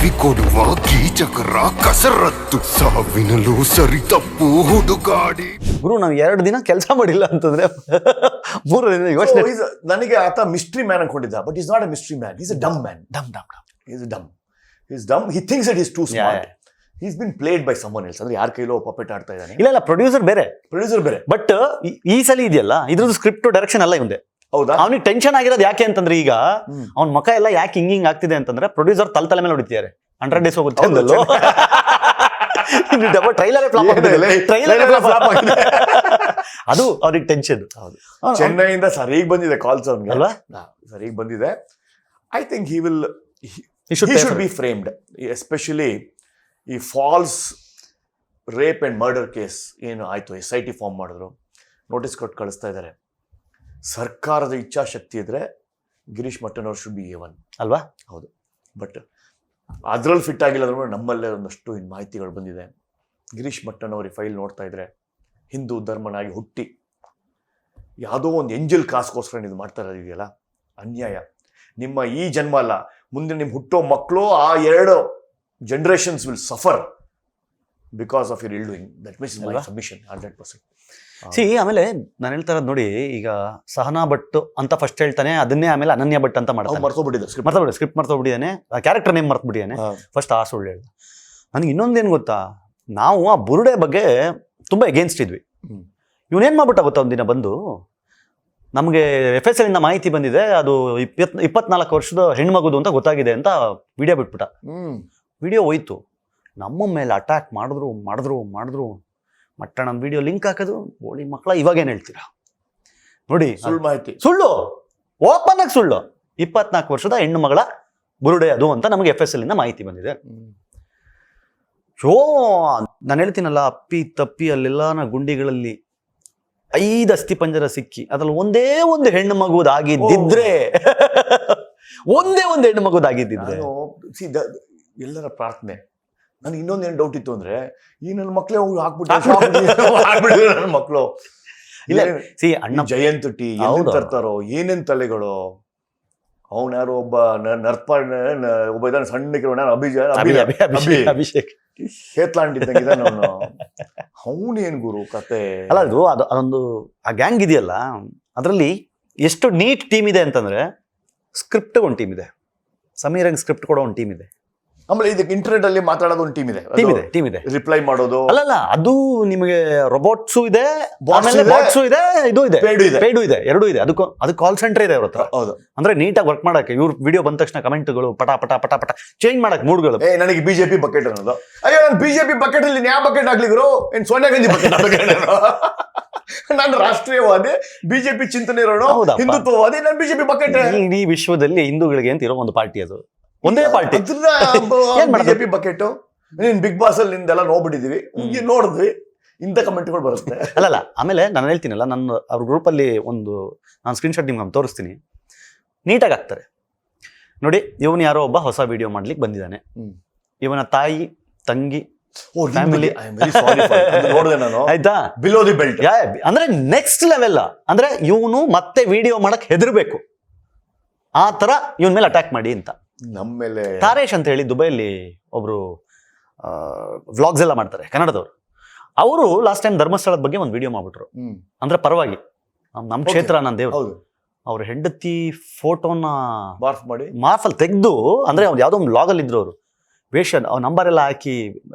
ಕಿವಿ ಕೊಡುವ ಕೀಚಕರ ಕಸರತ್ತು, ಸಾವಿನಲ್ಲೂ ಸರಿ ತಪ್ಪು ಹುಡುಗಾಡಿ. ಗುರು ನಾವು 2 ದಿನ ಕೆಲಸ ಮಾಡಿಲ್ಲ ಅಂತಂದ್ರೆ 3 ದಿನ ಯೋಚನೆ. ನನಗೆ ಆತ ಮಿಸ್ಟ್ರಿ ಮ್ಯಾನ್ ಅನ್ಕೊಂಡಿದ್ದ, but is not a mystery man, is a dumb man. He's dumb. He thinks that he's too smart. Yeah. He's been played by someone else. ಅಂದ್ರೆ ಯಾರ ಕೈಲೋ ಪಪೆಟ್ ಆಡ್ತಾ ಇದ್ದಾನೆ. ಇಲ್ಲ ಪ್ರೊಡ್ಯೂಸರ್ ಬೇರೆ. ಬಟ್ ಈ ಸಲ ಇದೆಯಲ್ಲ ಇದ್ರದ್ದು ಸ್ಕ್ರಿಪ್ಟ್ ಡೈರೆಕ್ಷನ್ ಎಲ್ಲ ಇವಂದೆ. ಹೌದಾ? ಅವನಿಗೆ ಟೆನ್ಷನ್ ಆಗಿರೋದು ಯಾಕೆ ಅಂತಂದ್ರೆ ಈಗ ಅವ್ನ ಮುಖ ಎಲ್ಲ ಯಾಕೆ ಹಿಂಗ್ ಆಗ್ತಿದೆ ಅಂತಂದ್ರೆ ಪ್ರೊಡ್ಯೂಸರ್ ತಲೆ ಮೇಲೆ ಹೊಡಿತಿದ್ದಾರೆ. 100 days ಹೋಗುತ್ತೆ ಅಂದಲ್ಲೋ. ಟ್ರೈಲರ್ ಫ್ಲಾಪ್ ಆಗಿದೆ. ಅದು ಅವ್ರಿಗೆ ಟೆನ್ಷನ್. ಚೆನ್ನೈಯಿಂದ ಸರಿಗ್ ಬಂದಿದೆ ಕಾಲ್ಸ್ ಅವ್ನಿಗೆ ಅಲ್ವಾ? ಸರಿಗ್ ಬಂದಿದೆ. I think he should be framed, especially ಈ false rape and murder case ಏನು ಆಯ್ತು, SIT ಫಾರ್ಮ್ ಮಾಡಿದ್ರು, ನೋಟಿಸ್ ಕೊಟ್ಟು ಕಳಿಸ್ತಾ ಇದ್ದಾರೆ. ಸರ್ಕಾರದ ಇಚ್ಛಾಶಕ್ತಿ ಇದ್ರೆ ಗಿರೀಶ್ ಮಟ್ಟನ್ ಅವ್ರು ಶುಡ್ ಬಿ A1 ಅಲ್ವಾ? ಹೌದು. ಬಟ್ ಅದ್ರಲ್ಲಿ ಫಿಟ್ ಆಗಿಲ್ಲ ಅಂದ್ರೆ ನಮ್ಮಲ್ಲೇ ಒಂದಷ್ಟು ಮಾಹಿತಿಗಳು ಬಂದಿದೆ. ಗಿರೀಶ್ ಮಟ್ಟನ್ ಅವ್ರ ಫೈಲ್ ನೋಡ್ತಾ ಇದ್ರೆ ಹಿಂದೂ ಧರ್ಮನಾಗಿ ಹುಟ್ಟಿ ಯಾವುದೋ ಒಂದು ಎಂಜಲ್ ಕಾಸ್ಗೋಸ್ಕರ ಇದು ಮಾಡ್ತಾ ಇರೋದಿದೆಯಲ್ಲ, ಅನ್ಯಾಯ. ನಿಮ್ಮ ಈ ಜನ್ಮ ಅಲ್ಲ, ಮುಂದೆ ನಿಮ್ ಹುಟ್ಟೋ ಮಕ್ಕಳು ಆ 2 generations will suffer because of your ill doing. That means my submission 100%. ಆಮೇಲೆ ನಾನು ಹೇಳ್ತಾ ಇರೋದು ನೋಡಿ, ಈಗ ಸಹನಾ ಭಟ್ ಅಂತ ಫಸ್ಟ್ ಹೇಳ್ತಾನೆ, ಅದನ್ನೇ ಆಮೇಲೆ ಅನನ್ಯ ಭಟ್ ಅಂತ ಮಾಡ್ತಾನೆ. ಸ್ಕ್ರಿಪ್ಟ್ ಮರ್ತೋಗ್ಬಿಟ್ಟಿದ್ದಾನೆ, ಕ್ಯಾರೆಕ್ಟರ್ ನೇಮ್ ಮರ್ತಬಿಟ್ಟಿದ್ದಾನೆ. ಫಸ್ಟ್ ಆ ಸುಳ್ಳು ಹೇಳ್ದ. ನನಗೆ ಇನ್ನೊಂದೇನು ಗೊತ್ತಾ, ನಾವು ಆ ಬುರುಡೆ ಬಗ್ಗೆ ತುಂಬಾ ಎಗೇನ್ಸ್ಟ್ ಇದ್ವಿ. ಇವನೇನ್ ಮಾಡ್ಬಿಟ್ಟ ಗೊತ್ತಾ, ಒಂದಿನ ಬಂದು ನಮಗೆ FSL ಇಂದ ಮಾಹಿತಿ ಬಂದಿದೆ, ಅದು 24 ವರ್ಷದ ಹೆಣ್ಮಗುದು ಅಂತ ಗೊತ್ತಾಗಿದೆ ಅಂತ ವಿಡಿಯೋ ಬಿಟ್ಬಿಟ್ಟ. ವಿಡಿಯೋ ಹೋಯ್ತು, ನಮ್ಮ ಮೇಲೆ ಅಟ್ಯಾಕ್ ಮಾಡಿದ್ರು. ಮಟ್ಟಣ ವಿಡಿಯೋ ಲಿಂಕ್ ಹಾಕೋದು, ಗೋಳಿ ಮಕ್ಕಳ ಇವಾಗೇನು ಹೇಳ್ತೀರಾ ನೋಡಿ, ಸುಳ್ಳು, ಓಪನ್ ಆಗಿ ಸುಳ್ಳು. 24 ವರ್ಷದ ಹೆಣ್ಣು ಮಗಳ ಬುರುಡೆ ಅದು ಅಂತ ನಮಗೆ FSL ಇಂದ ಮಾಹಿತಿ ಬಂದಿದೆ. ನಾನು ಹೇಳ್ತೀನಲ್ಲ, ಅಪ್ಪಿ ತಪ್ಪಿ ಅಲ್ಲೆಲ್ಲ ಗುಂಡಿಗಳಲ್ಲಿ 5 ಅಸ್ಥಿ ಪಂಜರ ಸಿಕ್ಕಿ ಅದ್ರಲ್ಲಿ ಒಂದೇ ಒಂದು ಹೆಣ್ಣು ಮಗುದಾಗಿದ್ದಿದ್ರೆ ಒಂದೇ ಒಂದು ಹೆಣ್ಣು ಮಗುದಾಗಿದ್ದಿದ್ರೆ ಎಲ್ಲರ ಪ್ರಾರ್ಥನೆ. ನನಗೆ ಇನ್ನೊಂದೇನು ಡೌಟ್ ಇತ್ತು ಅಂದ್ರೆ, ಈ ನನ್ನ ಮಕ್ಳೇ ಹೋಗಿ ಹಾಕ್ಬಿಟ್ಟಿದ್ರು ನನ್ನ ಮಕ್ಕಳು. ಇಲ್ಲ ಅಣ್ಣ ಜಯಂತ್ ಟಿ ತರ್ತಾರೋ ಏನೇನ್ ತಲೆಗಳು. ಅವನ್ ಯಾರೋ ಒಬ್ಬ ಒಬ್ಬ ಇದಾನೆ ಸಣ್ಣ ಅಭಿಷೇಕ್ ಹೇತ್ಲಾಂಡ್ ಇದ್ದಂಗಿದೆ ಅವನೇನ್ ಗುರು ಕತೆ. ಅಲ್ಲ ಅದು ಅದೊಂದು ಆ ಗ್ಯಾಂಗ್ ಇದೆಯಲ್ಲ, ಅದರಲ್ಲಿ ಎಷ್ಟು ನೀಟ್ ಟೀಮ್ ಇದೆ ಅಂತಂದ್ರೆ, ಸ್ಕ್ರಿಪ್ಟ್ ಒಂದು ಟೀಮ್ ಇದೆ, ಸಮೀರಂಗ್ ಸ್ಕ್ರಿಪ್ಟ್ ಕೊಡೋ ಒಂದು ಟೀಮ್ ಇದೆ, ಆಮೇಲೆ ಇದಕ್ಕೆ ಇಂಟರ್ನೆಟ್ ಅಲ್ಲಿ ಮಾತಾಡೋದು ಒಂದು ಟೀಮ್ ಇದೆ, ರಿಪ್ಲೈ ಮಾಡೋದು. ಅಲ್ಲಲ್ಲ, ಅದು ನಿಮಗೆ ರೋಬೋಟ್ಸು ಇದೆ, ಬಾಟ್ಸು ಇದೆ, ಇದು ಇದೆ, ಪೇಡು ಇದೆ, ಎರಡೂ ಇದೆ. ಅದು ಕಾಲ್ ಸೆಂಟರ್ ಇದೆ ಅವ್ರ ಹತ್ರ. ಹೌದು. ಅಂದ್ರೆ ನೀಟಾಗಿ ವರ್ಕ್ ಮಾಡಕ್ಕೆ, ಇವ್ರು ವಿಡಿಯೋ ಬಂದ ತಕ್ಷಣ ಕಮೆಂಟ್ಗಳು ಪಟ ಪಟ ಪಟ ಪಟ ಚೇಂಜ್ ಮಾಡಕ್ ಮೂಡ್ಗಳು. ನನಗೆ ಬಿಜೆಪಿ ಬಕೆಟ್ ಅನ್ನೋದು, ಅಯ್ಯೋ ನಾನು ಬಿಜೆಪಿ ಬಕೆಟ್ ಅಲ್ಲಿ ಯಾವ ಬಕೆಟ್ ಆಗ್ಲಿದ್ರು ಏನ್ ಸೋನಿಯಾ ಗಾಂಧಿ ಬಕೆಟ್ ನಾನು ರಾಷ್ಟ್ರೀಯವಾದಿ, ಬಿಜೆಪಿ ಚಿಂತನೆ ಇರೋಣ, ಹಿಂದುತ್ವವಾದಿ, ನಾನು ಬಿಜೆಪಿ ಬಕೆಟ್. ಇಡೀ ವಿಶ್ವದಲ್ಲಿ ಹಿಂದೂಗಳಿಗೆ ಅಂತ ಇರೋ ಒಂದು ಪಾರ್ಟಿ, ಅದು ಒಂದೇ ಪಾರ್ಟಿ. BJP bucket. ನೀನ್ ಬಿಗ್ ಬಾಸ್ ಅಲ್ಲಿ ನಿಂದೆಲ್ಲ ನೋಡ್ಬಿಟ್ಟಿದೀವಿ, ನೋಡಿದ್ವಿ, ಇಂಥ ಕಮೆಂಟ್ಗಳು ಬರುತ್ತೆ. ಅಲ್ಲಲ್ಲ, ಆಮೇಲೆ ನಾನು ಹೇಳ್ತೀನಲ್ಲ, ನನ್ನ ಅವ್ರ ಗ್ರೂಪ್ ಅಲ್ಲಿ ನಾನು ಸ್ಕ್ರೀನ್ ಶಾಟ್ ನಿಮ್ಗೆ ತೋರಿಸ್ತೀನಿ, ನೀಟಾಗಿ ಆಗ್ತಾರೆ ನೋಡಿ. ಇವನು ಯಾರೋ ಒಬ್ಬ ಹೊಸ ವಿಡಿಯೋ ಮಾಡ್ಲಿಕ್ಕೆ ಬಂದಿದ್ದಾನೆ, ಇವನ ತಾಯಿ ತಂಗಿ ಫ್ಯಾಮಿಲಿ, ಆಯ್ತಾ, ಬಿಲೋ ದಿ ಬೆಲ್ಟ್. ಅಂದ್ರೆ ನೆಕ್ಸ್ಟ್ ಲೆವೆಲ್. ಅಂದ್ರೆ ಇವನು ಮತ್ತೆ ವಿಡಿಯೋ ಮಾಡಕ್ ಹೆದರ್ಬೇಕು, ಆ ತರ ಇವನ್ ಮೇಲೆ ಅಟ್ಯಾಕ್ ಮಾಡಿ ಅಂತ. ನಮ್ಮ ಮೇಲೆ ತಾರೇಶ್ ಅಂತ ಹೇಳಿ ದುಬೈಲಿ ಒಬ್ರು ವ್ಲಾಗ್ಸ್ ಎಲ್ಲ ಮಾಡ್ತಾರೆ, ಕನ್ನಡದವ್ರು. ಅವರು ಲಾಸ್ಟ್ ಟೈಮ್ ಧರ್ಮಸ್ಥಳದ ಬಗ್ಗೆ ಒಂದು ವಿಡಿಯೋ ಮಾಡ್ಬಿಟ್ರು. ಅಂದ್ರೆ ಪರವಾಗಿ ನಮ್ ಕ್ಷೇತ್ರ, ನನ್ನ ದೇವ್ರು. ಅವ್ರ ಹೆಂಡತಿ ಫೋಟೋನ ಮಾರ್ಫಲ್ಲಿ ತೆಗ್ದು, ಅಂದ್ರೆ ಅವ್ರು ಯಾವ್ದೋ ಒಂದು ವ್ಲಾಗ್ ಅಲ್ಲಿ ಇದ್ರು, ಅವರು ವೇಷನ್ ಅವ್ರ ನಂಬರ್ ಎಲ್ಲ ಹಾಕಿ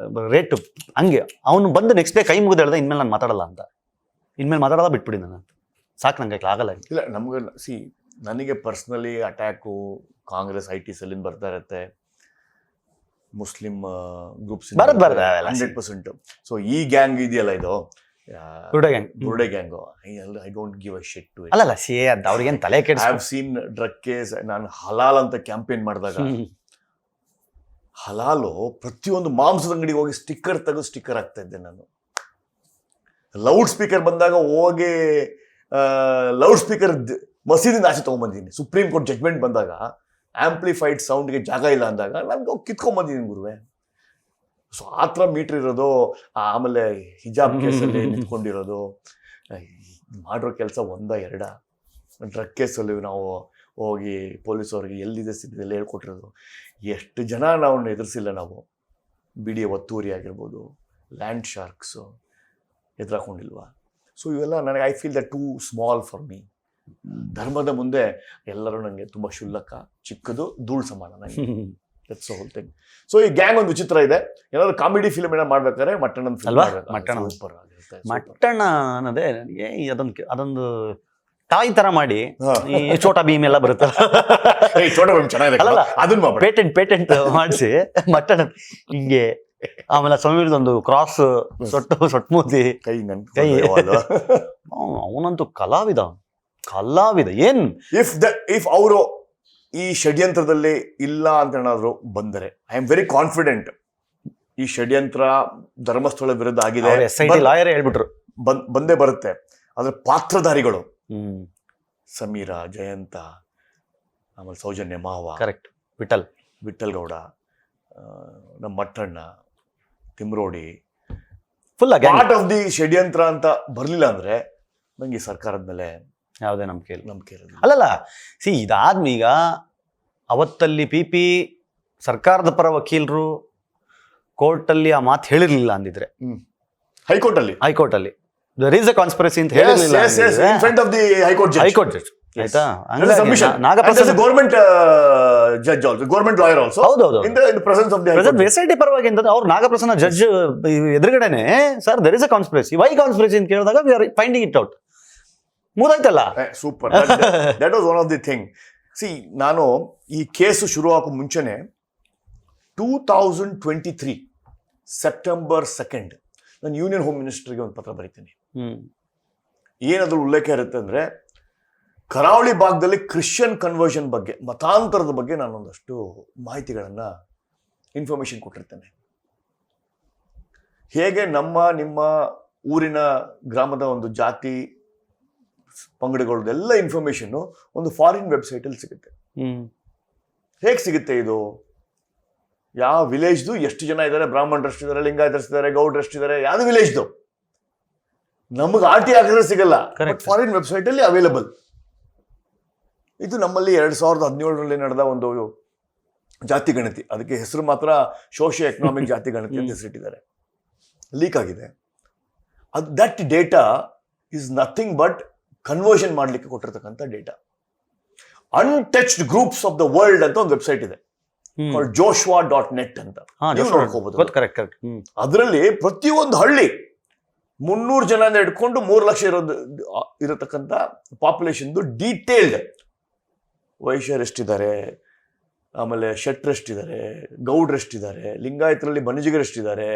ರೇಟ್ ಹಂಗೆ. ಅವನು ಬಂದು ನೆಕ್ಸ್ಟ್ ಡೇ ಕೈ ಮುಗಿದು ಹೇಳ್ದೆ, ಇನ್ಮೇಲೆ ನಾನು ಮಾತಾಡಲ್ಲ ಅಂತ, ಇನ್ಮೇಲೆ ಮಾತಾಡೋದ ಬಿಟ್ಬಿಡಿ ನಾನು ಅಂತ. ಸಾಕು, ನಂಗೆ ಆಗಲ್ಲ. ಇಲ್ಲ, ನಮ್ಗೆ ನನಗೆ ಪರ್ಸ್ನಲಿ ಅಟ್ಯಾಕು ಕಾಂಗ್ರೆಸ್ IT ಸೆಲ್ಲಿಂದ ಬರ್ತಾ ಇರತ್ತೆ, ಮುಸ್ಲಿಂ ಗ್ರೂಪ್ಸ್ 100%. ಸೊ ಈ ಗ್ಯಾಂಗ್ ಇದೆಯಲ್ಲ, ಇದು ಬುರುಡೆ gang, I don't give a shit to it. ಅಲ್ಲಲ್ಲ, ಅವ್ರಿಗೇನು ತಲೆ ಕೆಡಿಸ್. I have seen drug case. ನಾನು ಹಲಾಲ್ ಅಂತ ಕ್ಯಾಂಪೇನ್ ಮಾಡಿದಾಗ, ಹಲಾಲು ಪ್ರತಿಯೊಂದು ಮಾಂಸದ ಅಂಗಡಿಗೆ ಹೋಗಿ ಸ್ಟಿಕ್ಕರ್ ತೆಗೆದು ಸ್ಟಿಕ್ಕರ್ ಹಾಕ್ತಾ ಇದ್ದೆ ನಾನು. ಲೌಡ್ ಸ್ಪೀಕರ್ ಬಂದಾಗ ಹೋಗಿ ಲೌಡ್ ಸ್ಪೀಕರ್ ಮಸೀದಿನ ಆಚೆ ತಗೊಂಡ್ಬಂದಿದ್ದೀನಿ. ಸುಪ್ರೀಂ ಕೋರ್ಟ್ ಜಡ್ಜ್ಮೆಂಟ್ ಬಂದಾಗ ಆಂಪ್ಲಿಫೈಡ್ ಸೌಂಡ್ಗೆ ಜಾಗ ಇಲ್ಲ ಅಂದಾಗ ನನ್ಗೆ ಹೋಗಿ ಕಿತ್ಕೊಂಡ್ಬಂದಿದ್ದೀನಿ ಗುರುವೆ. ಸೊ ಆ ಥರ ಮೀಟ್ರ್ ಇರೋದು. ಆಮೇಲೆ ಹಿಜಾಬ್ ಕೇಸಲ್ಲಿ ನಿಂತ್ಕೊಂಡಿರೋದು, ಮಾಡಿರೋ ಕೆಲಸ 1-2. ಡ್ರಗ್ ಕೇಸಲ್ಲಿ ನಾವು ಹೋಗಿ ಪೊಲೀಸವ್ರಿಗೆ ಎಲ್ಲಿದೆ ಸಿದ್ದಿದೆಲ್ಲ ಹೇಳ್ಕೊಟ್ಟಿರೋದು. ಎಷ್ಟು ಜನ ನಾವು ಎದುರಿಸಿಲ್ಲ ನಾವು. ಬಿಡಿ ಒತ್ತೂರಿ ಆಗಿರ್ಬೋದು, ಲ್ಯಾಂಡ್ ಶಾರ್ಕ್ಸು ಎದುರಾಕೊಂಡಿಲ್ವಾ? ಸೊ ಇವೆಲ್ಲ ನನಗೆ I feel the too small for me. ಧರ್ಮದ ಮುಂದೆ ಎಲ್ಲರೂ ನನಗೆ ತುಂಬ ಕ್ಷುಲ್ಲಕ, ಚಿಕ್ಕದು, ಧೂಳು ಸಮಾನ ನನಗೆ. That's whole thing. ಸೊ ಈ ಗ್ಯಾಂಗ್ ಒಂದು ವಿಚಿತ್ರ ಇದೆ. ಏನಾದ್ರು ಕಾಮಿಡಿ ಫಿಲ್ಮ್ ಏನೋ ಮಾಡ್ಬೇಕಾದ್ರೆ ಮಟ್ಟಣ್ಣನ ಅಲ್ವಾ? ಫಿಲ್ಮ್ ಮಟ್ಟಣ್ಣ. ಸೂಪರ್ ಆಗಿರುತ್ತೆ. ಮಟ್ಟಣ್ಣ ಅನ್ನೋದೇ ನನಗೆ ಅದೊಂದು ಟಾಯ್ ತರ ಮಾಡಿ ಈ ಚೋಟಾ ಭೀಮ್ ಎಲ್ಲ ಬರುತ್ತಲ್ಲ, ಚೆನ್ನಾಗಿದೆ ಅದನ್ನ ಪೇಟೆಂಟ್ ಮಾಡಿಸಿ ಮಟ್ಟಣ್ಣ ಹಿಂಗೆ, ಆಮೇಲೆ ಸಮೀರ್ದೊಂದು ಕ್ರಾಸ್ ಸೊಟ್ಟು ಮೂತಿ ಕೈ ಅವನಂತೂ ಕಲಾವಿದ ಏನ್. ಇಫ್ ಅವರು ಈ ಷಡ್ಯಂತ್ರದಲ್ಲಿ ಇಲ್ಲ ಅಂತ ಏನಾದ್ರು ಬಂದರೆ, ಐ ಆಮ್ ವೆರಿ ಕಾನ್ಫಿಡೆಂಟ್ ಈ ಷಡ್ಯಂತ್ರ ಧರ್ಮಸ್ಥಳ ವಿರುದ್ಧ ಆಗಿದೆ, ಲಾಯರ್ ಹೇಳ್ಬಿಟ್ರು ಬಂದೇ ಬರುತ್ತೆ. ಅದ್ರ ಪಾತ್ರಧಾರಿಗಳು ಸಮೀರ, ಜಯಂತ, ಆಮೇಲೆ ಸೌಜನ್ಯ ಮಾವ, ಕರೆಕ್ಟ್, ವಿಠಲ್ ಗೌಡ, ನಮ್ಮ Mattanna, Timarodi, full part of the ಷಡ್ಯಂತ್ರ ಅಂತ ಬರ್ಲಿಲ್ಲ ಅಂದ್ರೆ ನಂಗೆ ಈ ಸರ್ಕಾರದ ಮೇಲೆ ಯಾವುದೇ ನಂಬಿಕೆ ಇರೋದು. ಅಲ್ಲಲ್ಲ. ಇದಾದ್ಮೇಲೆ ಈಗ ಅವತ್ತಲ್ಲಿ ಪಿ ಸರ್ಕಾರದ ಪರ ವಕೀಲರು ಕೋರ್ಟಲ್ಲಿ ಆ ಮಾತು ಹೇಳಿರ್ಲಿಲ್ಲ ಅಂದಿದ್ರೆ, ಹೈಕೋರ್ಟ್ ಅಲ್ಲಿ there is a conspiracy ಅಂತ ಹೇಳಿರ್ಲಿಲ್ಲ in front of the high court judge. ಆಯ್ತಾ? Government judge also, government lawyer also, ಹೌದೌದು, in the presence of the high court SIT ಪರವಾಗಿ ಅಂತ ಅವ್ರು ನಾಗಪ್ರಸನ್ನ ಜಡ್ಜ್ ಎದುರುಗಡೆನೆ, sir there is a conspiracy, why conspiracy ಅಂತ ಕೇಳಿದಾಗ we are finding it out. ಮುದಾಯ್ತಲ್ಲ. Super. That was one of the thing. ನಾನು ಈ ಕೇಸು ಶುರು ಆಗೋ ಮುಂಚೆನೆ 2023 ಸೆಪ್ಟೆಂಬರ್ 2 ನಾನು ಯೂನಿಯನ್ ಹೋಮ್ ಮಿನಿಸ್ಟರ್ಗೆ ಒಂದು ಪತ್ರ ಬರೀತೀನಿ. ಏನಾದ್ರೂ ಉಲ್ಲೇಖ ಇರುತ್ತೆ ಅಂದ್ರೆ, ಕರಾವಳಿ ಭಾಗದಲ್ಲಿ ಕ್ರಿಶ್ಚಿಯನ್ ಕನ್ವರ್ಷನ್ ಬಗ್ಗೆ, ಮತಾಂತರದ ಬಗ್ಗೆ ನಾನೊಂದಷ್ಟು ಮಾಹಿತಿಗಳನ್ನ ಇನ್ಫಾರ್ಮೇಶನ್ ಕೊಟ್ಟಿರ್ತೇನೆ. ಹೇಗೆ ನಿಮ್ಮ ಊರಿನ ಗ್ರಾಮದ ಒಂದು ಜಾತಿ ಪಂಗಡಗಳದೆಲ್ಲ ಇನ್ಫಾರ್ಮೇಶನ್ ಒಂದು ಫಾರಿನ್ ವೆಬ್ಸೈಟ್ ಅಲ್ಲಿ ಸಿಗುತ್ತೆ. ಹೇಗೆ ಸಿಗುತ್ತೆ ಇದು? ಯಾವ ವಿಲೇಜ್ದು ಎಷ್ಟು ಜನ ಇದ್ದಾರೆ, ಬ್ರಾಹ್ಮಣರಷ್ಟಿದ್ದಾರೆ, ಲಿಂಗಾಯತರಷ್ಟಿದ್ದಾರೆ, ಗೌಡ್ರಷ್ಟಿದ್ದಾರೆ, ಯಾವ್ದು ವಿಲೇಜ್ದು ನಮಗೆ RT ಹಾಕಿದ್ರೆ ಸಿಗಲ್ಲ, ಫಾರಿನ್ ವೆಬ್ಸೈಟ್ ಅಲ್ಲಿ ಅವೈಲಬಲ್. ಇದು ನಮ್ಮಲ್ಲಿ 2017 ನಡೆದ ಒಂದು ಜಾತಿ ಗಣತಿ, ಅದಕ್ಕೆ ಹೆಸರು ಮಾತ್ರ ಸೋಶಿಯೋ ಎಕನಾಮಿಕ್ ಜಾತಿ ಗಣತಿ ಅಂತ ಹೆಸರಿಟ್ಟಿದ್ದಾರೆ. ಲೀಕ್ ಆಗಿದೆ. That data is nothing but conversion ಮಾಡ್ಲಿಕ್ಕೆ ಕೊಟ್ಟಿರ್ತಕ್ಕಂಥ data. Untouched groups of the world ಅಂತ ಒಂದು ವೆಬ್ಸೈಟ್ ಇದೆ, joshua.net ಅಂತ, ನೀವು ನೋಡ್ಕೋಬಹುದು. ಅದರಲ್ಲಿ ಪ್ರತಿಯೊಂದು ಹಳ್ಳಿ 300 ಜನ ಹಿಡ್ಕೊಂಡು 3 ಲಕ್ಷ ಇರತಕ್ಕಂಥ ಪಾಪ್ಯುಲೇಷನ್ ಡೀಟೇಲ್ಡ್, ವೈಶ್ಯರೆಷ್ಟಿದ್ದಾರೆ, ಆಮೇಲೆ ಶೆಟ್ರೆಷ್ಟಿದ್ದಾರೆ, ಗೌಡ್ರೆಷ್ಟಿದ್ದಾರೆ, ಲಿಂಗಾಯತರಲ್ಲಿ ಬನಿಜಿಗರೆಷ್ಟಿದ್ದಾರೆ,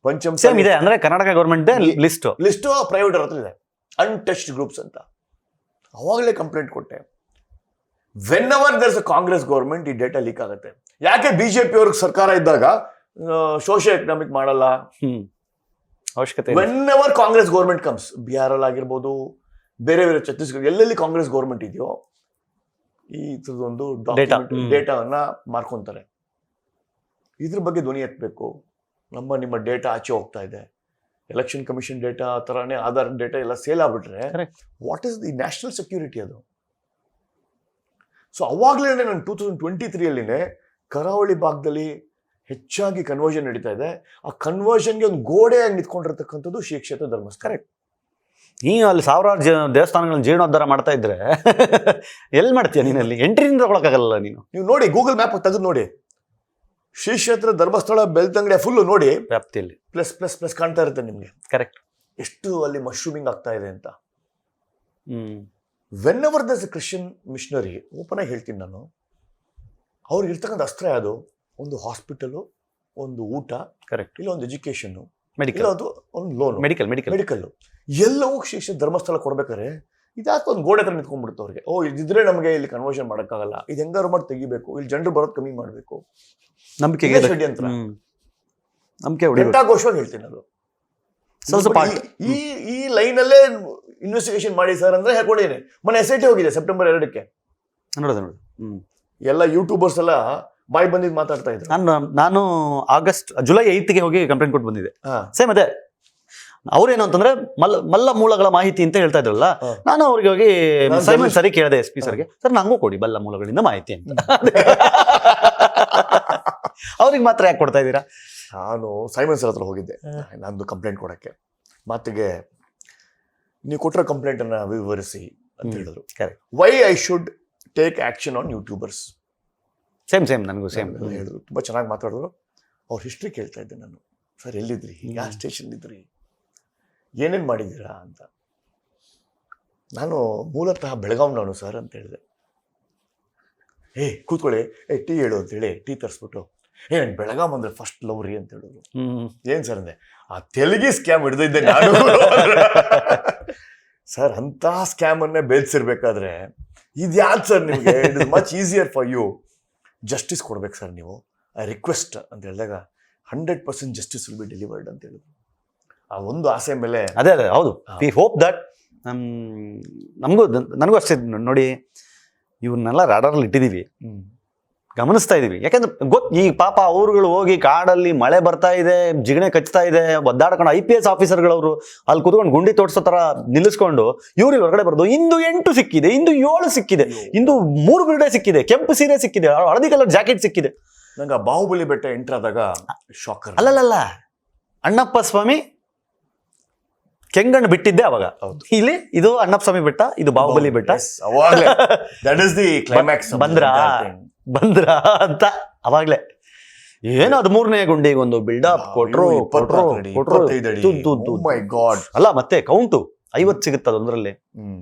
ಪಂಚಮ ಇದೆ ಅಂದ್ರೆ ಕರ್ನಾಟಕ ಗೌರ್ಮೆಂಟ್ ಲಿಸ್ಟ್ ಪ್ರೈವೇಟ್ ಹತ್ರ ಇದೆ, ಅನ್ಟಚ್ಡ್ ಗ್ರೂಪ್ಸ್ ಅಂತ. ಅವಾಗಲೇ ಕಂಪ್ಲೇಂಟ್ ಕೊಟ್ಟೆ. Whenever there's a Congress government ಈ ಡೇಟಾ ಲೀಕ್ ಆಗುತ್ತೆ. ಯಾಕೆ ಬಿಜೆಪಿ ಅವ್ರಿಗೆ ಸರ್ಕಾರ ಇದ್ದಾಗ ಸೋಶಿಯೋ ಎಕನಾಮಿಕ್ ಮಾಡಲ್ಲ? ಅವಶ್ಯಕತೆ. When ever Congress government comes, Bihar ಅಲ್ಲಿ ಆಗಿರ್ಬೋದು, ಬೇರೆ ಛತ್ತೀಸ್ಗಢ, ಎಲ್ಲೆಲ್ಲಿ ಕಾಂಗ್ರೆಸ್ ಗೌರ್ಮೆಂಟ್ ಇದೆಯೋ ಈ ಥರದೊಂದು ಡೇಟಾವನ್ನ ಮಾರ್ಕೊಂತಾರೆ. ಇದ್ರ ಬಗ್ಗೆ ಧ್ವನಿ ಎತ್ತಬೇಕು. ನಿಮ್ಮ ಡೇಟಾ ಆಚೆ ಹೋಗ್ತಾ ಇದೆ, ಎಲೆಕ್ಷನ್ ಕಮಿಷನ್ ಡೇಟಾ ತರಾನೇ ಆಧಾರ್ ಡೇಟಾ ಎಲ್ಲ ಸೇಲ್ ಆಗ್ಬಿಟ್ರೆ what is the national security ಅದು? ಸೊ ಅವಾಗಲೇ ನಾನು 2023 ಕರಾವಳಿ ಭಾಗದಲ್ಲಿ ಹೆಚ್ಚಾಗಿ ಕನ್ವರ್ಷನ್ ನಡೀತಾ ಇದೆ. ಆ ಕನ್ವರ್ಷನ್ಗೆ ಒಂದು ಗೋಡೆಯಾಗಿ ನಿಂತ್ಕೊಂಡಿರ್ತಕ್ಕಂಥದ್ದು ಶ್ರೀ ಕ್ಷೇತ್ರ ಧರ್ಮಸ್ಥಳ. ಕರೆಕ್ಟ್. ನೀನು ಅಲ್ಲಿ ಸಾವಿರಾರು ದೇವಸ್ಥಾನಗಳನ್ನ ಜೀರ್ಣೋದ್ಧಾರ ಮಾಡ್ತಾ ಇದ್ರೆ ಎಲ್ಲಿ ಮಾಡ್ತೀಯ ನೀನಲ್ಲಿ? ಎಂಟ್ರಿಯಿಂದ ತಗೊಳಕ್ಕಾಗಲ್ಲ ನೀನು. ನೀವು ನೋಡಿ, ಗೂಗಲ್ ಮ್ಯಾಪ್ ತೆಗೆದು ನೋಡಿ, ಶ್ರೀ ಕ್ಷೇತ್ರ ಧರ್ಮಸ್ಥಳ ಬೆಳ್ತಂಗಡಿ ಫುಲ್ ನೋಡಿ, ವ್ಯಾಪ್ತಿಯಲ್ಲಿ ಪ್ಲಸ್ ಪ್ಲಸ್ ಪ್ಲಸ್ ಕಾಣ್ತಾ ಇರುತ್ತೆ ನಿಮ್ಗೆ. ಕರೆಕ್ಟ್. ಎಷ್ಟು ಅಲ್ಲಿ ಮಶ್ರೂಮಿಂಗ್ ಆಗ್ತಾ ಇದೆ ಅಂತ. Whenever does a Christian missionary, open ಆಗಿ ಹೇಳ್ತೀನಿ ನಾನು, ಅವ್ರಿಗೆ ಇರ್ತಕ್ಕಂಥ ಅಸ್ತ್ರ ಯಾವುದು? ಒಂದು ಹಾಸ್ಪಿಟಲು, ಒಂದು ಊಟ, ಕರೆಕ್ಟ್, ಇಲ್ಲ ಒಂದು ಎಜುಕೇಶನ್, ಮೆಡಿಕಲ್, ಒಂದು ಲೋನ್, ಮೆಡಿಕಲ್ ಎಲ್ಲವೂ ಶ್ರೀ ಧರ್ಮಸ್ಥಳ ಕೊಡ್ಬೇಕಾರೆ ಇದ್ಯಾಕೆ ಒಂದು ಗೋಡೆ ತರ ನಿಂತ್ಕೊಂಡ್ಬಿಡುತ್ತೆ ಅವ್ರಿಗೆ. ಇದಿದ್ರೆ ನಮಗೆ ಇಲ್ಲಿ ಕನ್ವರ್ಷನ್ ಮಾಡೋಕ್ಕಾಗಲ್ಲ, ಇದು ಹೆಂಗಾರು ಮಾಡಿ ತೆಗಿಬೇಕು, ಇಲ್ಲಿ ಜನರು ಬರೋದು ಕಮ್ಮಿ ಮಾಡಬೇಕು, ನಂಬಿಕೆ ಷಡ್ಯಂತ್ರ. ನಂಬಿಕೆ ಘಂಟಾಘೋಷವಾಗಿ ಹೇಳ್ತೀನಿ ಅದು. ಈ ಲೈನ್ ಅಲ್ಲೇ ಇನ್ವೆಸ್ಟಿಗೇಷನ್ ಮಾಡಿ ಸರ್ ಅಂದ್ರೆ ಹೇಳ್ಕೊಂಡಿದ್ದೀನಿ. ಮೊನ್ನೆ SIT ಹೋಗಿದೆ ಸೆಪ್ಟೆಂಬರ್ 2ಕ್ಕೆ. ಎಲ್ಲ ಯೂಟ್ಯೂಬರ್ಸ್ ಎಲ್ಲ ಬಾಯ್ ಬಂದಿದ್ದು ಮಾತಾಡ್ತಾ ಇದ್ರು. ನಾನು ಜುಲೈ 8ಗೆ ಹೋಗಿ ಕಂಪ್ಲೇಂಟ್ ಕೊಟ್ಟು ಬಂದಿದ್ದೆ. ಸೇಮ್ ಅದೇ, ಅವ್ರೇನು ಅಂತಂದ್ರೆ ಮಲ್ಲ ಮೂಲಗಳ ಮಾಹಿತಿ ಅಂತ ಹೇಳ್ತಾ ಇದ್ರಲ್ಲ, ನಾನು ಅವ್ರಿಗೆ ಹೋಗಿ ಸೈಮನ್ ಸರಿ ಕೇಳಿದೆ SP ಸರ್ಗೆ, ಸರ್ ನಂಗೂ ಕೊಡಿ ಬಲ್ಲ ಮೂಲಗಳಿಂದ ಮಾಹಿತಿ ಅಂತ. ಅವ್ರಿಗೆ ಮಾತ್ರ ಯಾಕೆ ಕೊಡ್ತಾ ಇದ್ದೀರಾ? ನಾನು ಸೈಮನ್ ಸರ್ ಹತ್ರ ಹೋಗಿದ್ದೆ ನಂದು ಕಂಪ್ಲೇಂಟ್ ಕೊಡಕ್ಕೆ. ಮಾತಿಗೆ ನೀವು ಕೊಟ್ಟಿರೋ ಕಂಪ್ಲೇಂಟ್ ಅನ್ನ ವಿವರಿಸಿ ಅಂತ ಹೇಳಿದ್ರು. Why I should take action on YouTubers. Same ನನಗೂ ಸೇಮ್ ಹೇಳಿದ್ರು. ತುಂಬಾ ಚೆನ್ನಾಗಿ ಮಾತಾಡಿದ್ರು. ಅವ್ರ ಹಿಸ್ಟ್ರಿ ಕೇಳ್ತಾ ಇದ್ದೆ ನಾನು. ಸರ್ ಎಲ್ಲಿದ್ರಿ, ಯಾವ ಸ್ಟೇಷನ್ ಇದ್ರಿ, ಏನೇನ್ ಮಾಡಿದ್ದೀರಾ ಅಂತ. ನಾನು ಮೂಲತಃ ಬೆಳಗಾವ್ನವನು ಸರ್ ಅಂತ ಹೇಳಿದೆ. ಕೂತ್ಕೊಳ್ಳಿ, ಟೀ ಹೇಳು ಅಂತ ಹೇಳಿ ಟೀ ತರಿಸ್ಬಿಟ್ಟು, ನಾನು ಬೆಳಗಾವ್ ಅಂದ್ರೆ ಫಸ್ಟ್ ಲವ್ ರೀ ಅಂತ ಹೇಳಿದ್ರು. ಏನ್ ಸರ್ ಅಂದೆ, ಆ ತೆಲುಗಿ ಸ್ಕ್ಯಾಮ್ ಹಿಡಿದಿದ್ದೆ ನಾನು. ಸರ್ ಅಂತ ಸ್ಕ್ಯಾಮ್ ಅನ್ನೇ ಬೇಲ್ಸಿರ್ಬೇಕಾದ್ರೆ ಇದ್ಯಾವ್ದು ಸರ್ ನಿಮ್ಗೆ, it is much easier for you, justice ಕೊಡ್ಬೇಕು ಸರ್ ನೀವು, ಐ ರಿಕ್ವೆಸ್ಟ್ ಅಂತ ಹೇಳಿದಾಗ 100% ಜಸ್ಟಿಸ್ ವಿಲ್ ಬಿ ಡೆಲಿವರ್ಡ್ ಅಂತ ಹೇಳಿದ್ರು. ಆ ಒಂದು ಆಸೆ ಮೇಲೆ ಅದೇ ಹೌದು, ವಿ ಹೋಪ್ ದಟ್. ನನಗೂ ಅಷ್ಟೇ ನೋಡಿ, ಇವ್ರನ್ನೆಲ್ಲ ರಾಡಾರಲ್ಲಿ ಇಟ್ಟಿದ್ದೀವಿ, ಗಮನಿಸ್ತಾ ಇದೀವಿ. ಯಾಕಂದ್ರೆ ಈ ಪಾಪ ಅವ್ರುಗಳು ಹೋಗಿ ಕಾಡಲ್ಲಿ ಮಳೆ ಬರ್ತಾ ಇದೆ, ಜಿಗಣೆ ಕಚ್ತಾ ಇದೆ, ಒದ್ದಾಡ್ಕೊಂಡು IPS ಆಫೀಸರ್ಗಳವರು ಅಲ್ಲಿ ಕೂತ್ಕೊಂಡು ಗುಂಡಿ ತೋಡ್ಸೋ ತರ ನಿಲ್ಲಿಸ್ಕೊಂಡು ಇವ್ರಿಗೆ ಹೊರಗಡೆ ಬರೋದು. ಇಂದು 8 ಸಿಕ್ಕಿದೆ, ಇಂದು 7 ಸಿಕ್ಕಿದೆ, ಇಂದು 3 ಬಿರುಡೆ ಸಿಕ್ಕಿದೆ, ಕೆಂಪು ಸೀರೆ ಸಿಕ್ಕಿದೆ, ಹಳದಿ ಕಲರ್ ಜಾಕೆಟ್ ಸಿಕ್ಕಿದೆ. ನಂಗೆ ಬಾಹುಬಲಿ ಬೆಟ್ಟ ಎಂಟರ್ ಆದಾಗ ಶಾಕರ್. ಅಲ್ಲಲ್ಲ, ಅಣ್ಣಪ್ಪ ಸ್ವಾಮಿ ಕೆಂಗಣ್ಣು ಬಿಟ್ಟಿದ್ದೆ ಅವಾಗ. ಇಲ್ಲಿ ಇದು ಅಣ್ಣಪ್ಪ ಸ್ವಾಮಿ ಬೆಟ್ಟ, ಇದು ಬಾಹುಬಲಿ ಬೆಟ್ಟ. ಬಂದ್ರ ಅಂತ ಅವಾಗ್ಲೇ ಏನು 13ನೇ ಗುಂಡಿಗೆ ಒಂದು ಬಿಲ್ಡಪ್ ಕೊಟ್ರು. ಅಲ್ಲ ಮತ್ತೆ ಕೌಂಟು 50 ಸಿಗುತ್ತದ ಒಂದ್ರಲ್ಲಿ,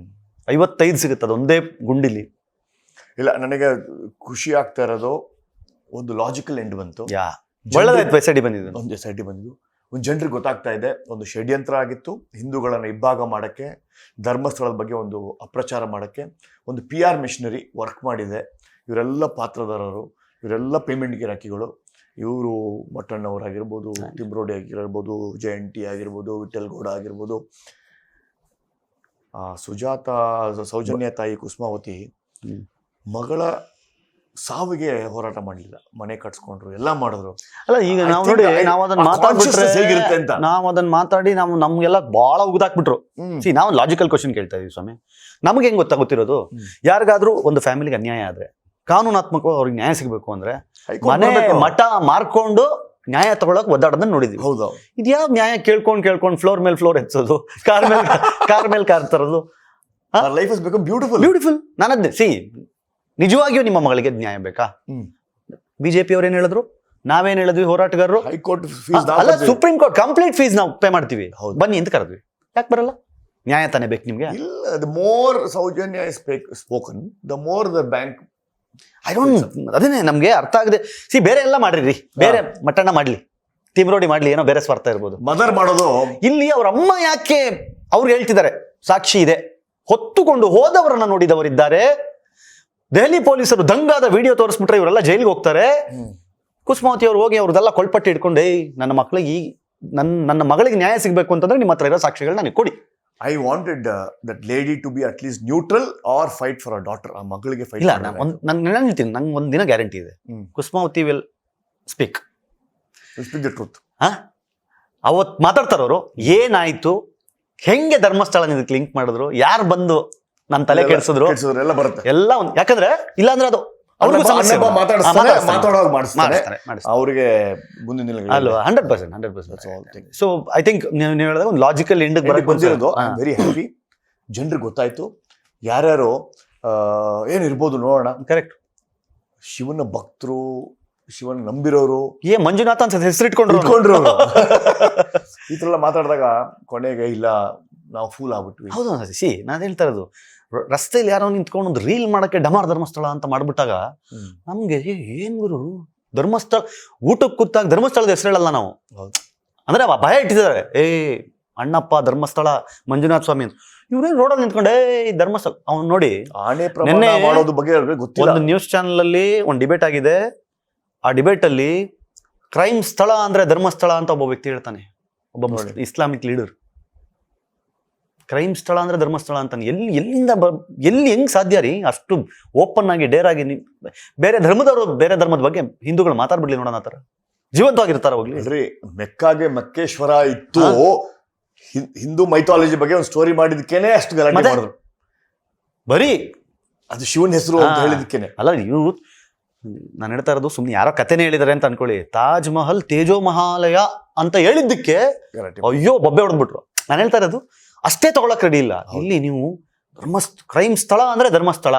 55 ಸಿಗುತ್ತದ ಒಂದೇ ಗುಂಡಿಲಿ. ಇಲ್ಲ, ನನಗೆ ಖುಷಿ ಆಗ್ತಾ ಇರೋದು ಒಂದು ಲಾಜಿಕಲ್ ಎಂಡ್ ಬಂತು. ಒಳ್ಳೆದಾಯ್ತು, SID ಬಂದಿದ್ದು, ಒಂದು SID ಬಂದಿದ್ದು. ಒಂದು ಜನರಿಗೆ ಗೊತ್ತಾಗ್ತಾ ಇದೆ ಒಂದು ಷಡ್ಯಂತ್ರ ಆಗಿತ್ತು ಹಿಂದೂಗಳನ್ನು ಇಬ್ಬಾಗ ಮಾಡಕ್ಕೆ, ಧರ್ಮಸ್ಥಳದ ಬಗ್ಗೆ ಒಂದು ಅಪ್ರಚಾರ ಮಾಡಕ್ಕೆ ಒಂದು PR ಮಿಷನರಿ ವರ್ಕ್ ಮಾಡಿದೆ. ಇವರೆಲ್ಲ ಪಾತ್ರಧಾರರು, ಇವರೆಲ್ಲ ಪೇಮೆಂಟ್ ಗಿರಾಕಿಗಳು. ಇವರು ಮಠಣ್ಣವರಾಗಿರ್ಬೋದು, ತಿಮ್ರೋಡಿ ಆಗಿರ್ಬೋದು, ಜಯಂತಿ ಆಗಿರ್ಬೋದು, ವಿಠಲ್ ಗೌಡ ಆಗಿರ್ಬೋದು, ಸುಜಾತ ಸೌಜನ್ಯ ತಾಯಿ ಕುಸುಮಾವತಿ ಮಗಳ ಸಾವಿಗೆ ಹೋರಾಟ ಮಾಡಲಿಲ್ಲ, ಮನೆ ಕಟ್ಸ್ಕೊಂಡ್ರು, ಎಲ್ಲ ಮಾಡಿದ್ರು. ಅಲ್ಲ ಈಗ ನಾವು ನೋಡಿ, ನಾವು ಅದನ್ನ ಮಾತಾಡ್ಬಿಟ್ರೆ ಹೇಗಿರುತ್ತೆ ಅಂತ ನಾವು ಅದನ್ನ ಮಾತಾಡಿ ನಮ್ಗೆಲ್ಲ ಬಹಳ ಉಗ್ದಾಕ್ಬಿಟ್ರು. ನಾವು ಲಾಜಿಕಲ್ ಕ್ವಶನ್ ಕೇಳ್ತಾ ಇದೀವಿ ಸ್ವಾಮಿ. ನಮ್ಗೆ ಹೆಂಗ್ ಗೊತ್ತಾಗುತ್ತಿರೋದು, ಯಾರಿಗಾದ್ರೂ ಒಂದು ಫ್ಯಾಮಿಲಿಗೆ ಅನ್ಯಾಯ ಆದ್ರೆ ಕಾನೂನಾತ್ಮಕವಾಗಿ ಅವ್ರಿಗೆ ನ್ಯಾಯ ಸಿಗ್ಬೇಕು ಅಂದ್ರೆ ಮನೆ ಮಠ ಮಾರ್ಕೊಂಡು ನ್ಯಾಯ ತಗೊಳಕ್ ಒದ್ದಾಡೋದನ್ನ ನೋಡಿದ್ವಿ. ಹೌದು, ಇದ್ಯಾವ ನ್ಯಾಯ ಕೇಳ್ಕೊಂಡು ಫ್ಲೋರ್ ಮೇಲೆ ಫ್ಲೋರ್ ಎತ್ಸೋದು, ಕಾರ್ ಮೇಲೆ ಕಾರ್ ತರೋದು. Life is become beautiful. ನಾನದ್ದೇ ನಿಜವಾಗಿಯೂ ನಿಮ್ಮ ಮಗಳಿಗೆ ನ್ಯಾಯ ಬೇಕಾ? BJP ಅವ್ರು ಏನ್ ಹೇಳಿದ್ರು, ನಾವೇನ್ ಹೇಳಿದ್ವಿ, ಹೋರಾಟಗಾರರು ಹೈಕೋರ್ಟ್ ಅಲ್ಲ ಸುಪ್ರೀಂ ಕೋರ್ಟ್ ಕಂಪ್ಲೀಟ್ ಫೀಸ್ ನಾವು ಪೇ ಮಾಡ್ತೀವಿ, ಬನ್ನಿ ಅಂತ ಕರೆದ್ವಿ. ಯಾಕೆ ಬರಲ್ಲ? ನ್ಯಾಯ ತಾನೇ ಬೇಕು ನಿಮ್ಗೆ. The more Soujanya spoken the more the bank. ಅದೇನೆ ನಮ್ಗೆ ಅರ್ಥ ಆಗದೆ. ಬೇರೆ ಎಲ್ಲ ಮಾಡ್ರಿ, ಬೇರೆ ಮಟ್ಟಣ್ಣ ಮಾಡ್ಲಿ, ತಿಮ್ರೋಡಿ ಮಾಡ್ಲಿ, ಏನೋ ಬೇರೆ ಸ್ವಾರ್ಥ ಇರ್ಬೋದು. ಮದರ್ ಮಾಡೋದು ಇಲ್ಲಿ ಅವ್ರ ಅಮ್ಮ ಯಾಕೆ ಅವ್ರು ಹೇಳ್ತಿದ್ದಾರೆ, ಸಾಕ್ಷಿ ಇದೆ, ಹೊತ್ತುಕೊಂಡು ಹೋದವರನ್ನ ನೋಡಿದವರಿದ್ದಾರೆ. ದೆಹಲಿ ಪೊಲೀಸರು ದಂಗಾದ ವಿಡಿಯೋ ತೋರಿಸ್ಬಿಟ್ರೆ ಇವರೆಲ್ಲ ಜೈಲಿಗೆ ಹೋಗ್ತಾರೆ. ಕುಸುಮಾವತಿ ಅವ್ರು ಹೋಗಿ ಅವ್ರದ್ದೆಲ್ಲ ಕೊಳ್ಪಟ್ಟಿ ಇಟ್ಕೊಂಡು, ನನ್ನ ಮಕ್ಕಳಿಗೆ ನನ್ನ ಮಗಳಿಗೆ ನ್ಯಾಯ ಸಿಗ್ಬೇಕು ಅಂತಂದ್ರೆ ನಿಮ್ಮ ಹತ್ರ ಇರೋ ಸಾಕ್ಷಿಗಳನ್ನ ನನಗೆ ಕೊಡಿ. I wanted that lady to be at least neutral or fight for a daughter. ಆ ಮಗಳಿಗೆ ಫೈಟ್ ಇಲ್ಲ. ನಾನು ಹೇಳ್ತೀನಿ, ನಂಗೆ ಒಂದಿನ ಗ್ಯಾರಂಟಿ ಇದೆ, Kusumavathi will speak the truth. ಅವತ್ ಮಾತಾಡ್ತಾರವರು, ಏನಾಯ್ತು, ಹೆಂಗೆ ಧರ್ಮಸ್ಥಳ ಇದಕ್ಕೆ ಲಿಂಕ್ ಮಾಡಿದ್ರು, ಯಾರು ಬಂದು ನನ್ನ ತಲೆ ಕೆಡಿಸಿದ್ರು, ಎಲ್ಲ ಬರುತ್ತೆ ಎಲ್ಲ. ಯಾಕಂದ್ರೆ ಇಲ್ಲಾಂದ್ರೆ ಅದು ಅವ್ರಿಗೆ ಮುಂದಿನ ಅಲ್ವಾ 100%. ಸೊ ಐ ಥಿಂಕ್ ನೀವು ಹೇಳಿದಾಗ ಒಂದು ಲಾಜಿಕಲ್ ಎಂಡ್ ಬಂದಿರೋದು. I am very happy. ಜನರಿಗೆ ಗೊತ್ತಾಯ್ತು ಯಾರ್ಯಾರು ಏನಿರ್ಬೋದು ನೋಡೋಣ. ಕರೆಕ್ಟ್. ಶಿವನ ಭಕ್ತರು, ಶಿವನ ನಂಬಿರೋರು, ಮಂಜುನಾಥ ಅಂತ ಹೆಸರಿಟ್ಕೊಂಡ್ರು ಈ ತರ ಎಲ್ಲ ಮಾತಾಡಿದಾಗ ಕೊನೆಗೆ ಇಲ್ಲ ನಾವು ಫೂಲ್ ಆಗ್ಬಿಟ್ವಿ. ಹೌದು, ನಾನು ಹೇಳ್ತಾ ಇರೋದು, ರಸ್ತೆಯಲ್ಲಿ ಯಾರೋ ನಿಂತ್ಕೊಂಡು ಒಂದು ರೀಲ್ ಮಾಡಕ್ಕೆ ಡಮಾರ್ ಧರ್ಮಸ್ಥಳ ಅಂತ ಮಾಡ್ಬಿಟ್ಟಾಗ ನಮ್ಗೆ ಏನ್ ಗುರು, ಧರ್ಮಸ್ಥಳ ಊಟಕ್ಕೆ ಕೂತಾಗ ಧರ್ಮಸ್ಥಳದ ಹೆಸರು ಹೇಳಲ್ಲ ನಾವು. ಅಂದ್ರೆ ಭಯ ಇಟ್ಟಿದ್ದಾರೆ, ಅಣ್ಣಪ್ಪ ಧರ್ಮಸ್ಥಳ ಮಂಜುನಾಥ ಸ್ವಾಮಿ ಅಂತ. ಇವ್ರೇನ್ ರೋಡಲ್ಲಿ ನಿಂತ್ಕೊಂಡೆ ಧರ್ಮಸ್ಥಳ. ಅವ್ನು ನೋಡಿ, ಒಂದು ನ್ಯೂಸ್ ಚಾನಲ್ ಅಲ್ಲಿ ಒಂದು ಡಿಬೇಟ್ ಆಗಿದೆ. ಆ ಡಿಬೇಟ್ ಅಲ್ಲಿ ಕ್ರೈಮ್ ಸ್ಥಳ ಅಂದ್ರೆ ಧರ್ಮಸ್ಥಳ ಅಂತ ಒಬ್ಬ ವ್ಯಕ್ತಿ ಹೇಳ್ತಾನೆ, ಒಬ್ಬ ಇಸ್ಲಾಮಿಕ್ ಲೀಡರ್. ಕ್ರೈಮ್ ಸ್ಥಳ ಅಂದ್ರೆ ಧರ್ಮಸ್ಥಳ ಅಂತಾನೆ. ಎಲ್ಲಿ ಹೆಂಗ್ ಸಾಧ್ಯ ರೀ? ಅಷ್ಟು ಓಪನ್ ಆಗಿ ಡೇರ್ ಆಗಿ ಬೇರೆ ಧರ್ಮದವರು ಬೇರೆ ಧರ್ಮದ ಬಗ್ಗೆ ಹಿಂದೂಗಳು ಮಾತಾಡ್ಬಿಡ್ಲಿ ನೋಡೋಣ, ಆ ತರ ಜೀವಂತವಾಗಿರ್ತಾರ. ಹೋಗ್ಲಿ ಮೆಕ್ಕಾಗೆ ಮಕ್ಕೇಶ್ವರ ಇತ್ತು, ಹಿಂದೂ ಮೈಥಾಲಜಿ ಬಗ್ಗೆ ಒಂದು ಸ್ಟೋರಿ ಮಾಡಿದಕ್ಕೇನೆ ಅಷ್ಟು ಗಲಾಟೆ ಮತ್ತೆ? ಮಾಡಿದ್ರು. ಬರೀ ಅದು ಶಿವನ ಹೆಸರು ಅಂತ ಹೇಳಿದಕ್ಕೇನೆ. ಅಲ್ಲ ಇವ್ರು ನಾನು ಹೇಳ್ತಾ ಇರೋದು ಸುಮ್ನೆ ಯಾರೋ ಕಥೆನೇ ಹೇಳಿದಾರೆ ಅಂತ ಅನ್ಕೊಳ್ಳಿ. ತಾಜ್ ಮಹಲ್ ತೇಜೋ ಮಹಾಲಯ ಅಂತ ಹೇಳಿದ್ದಕ್ಕೆ ಗಲಾಟೆ. ಅಯ್ಯೋ ಬೊಬ್ಬೆ ಹೊಡೆದ್ಬಿಟ್ರು. ನಾನು ಹೇಳ್ತಾ ಇರೋದು ಅಷ್ಟೇ ತಗೊಳಕ್ ರೆಡಿ ಇಲ್ಲ. ಇಲ್ಲಿ ನೀವು ಕ್ರೈಮ್ ಸ್ಥಳ ಅಂದ್ರೆ ಧರ್ಮಸ್ಥಳ,